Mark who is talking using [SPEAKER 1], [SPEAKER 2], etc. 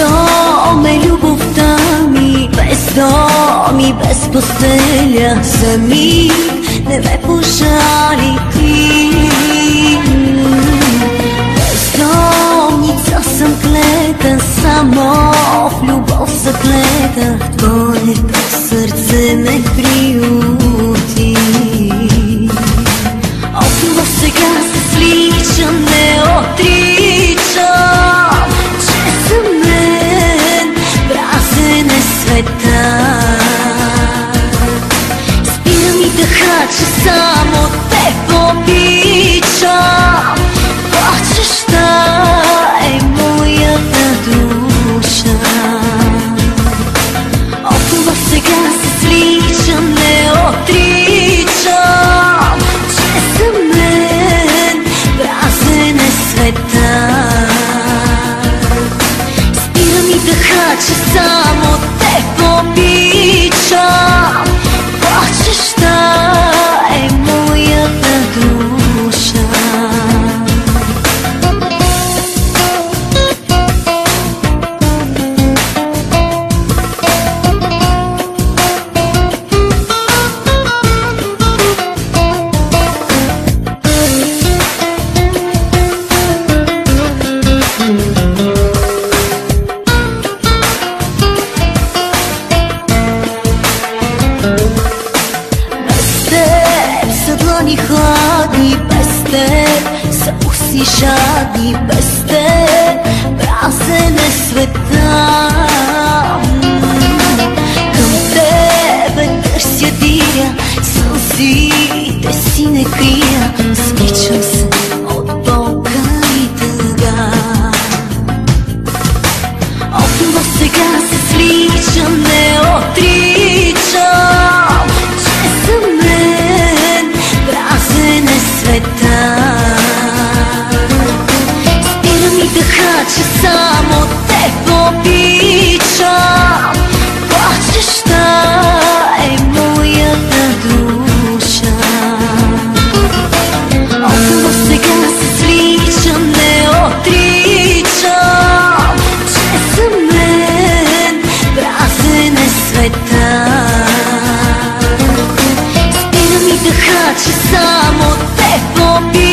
[SPEAKER 1] дом е любовта ми, без дом и без постеля. За миг не ме пожали ти. Бездомница съм клета, само в любов заклета. Твоето сърце ме приюти. От любов сега се сличам, не отричам, че за мен празен е света. Спирам и дъха, че само те обичам. Плачеща е моята душа. От любов сега се сличам, не отричам, че за мен празен е света. Спирам и дъха, че само те обичам. Плачеща е моята душа. Хладни, без теб са уси жадни, без теб празен е света. Към тебе търся диря, сълзите си не крия. Скичам се от болка и тъга. От любов сега се сличам, не отричам, че за мен празен е света. Спирам и дъха, че само те обичам. Плачеща е моята душа. От любов сега се сличам, не отричам, че за мен празен е света. Спирам и дъха, че само те обичам.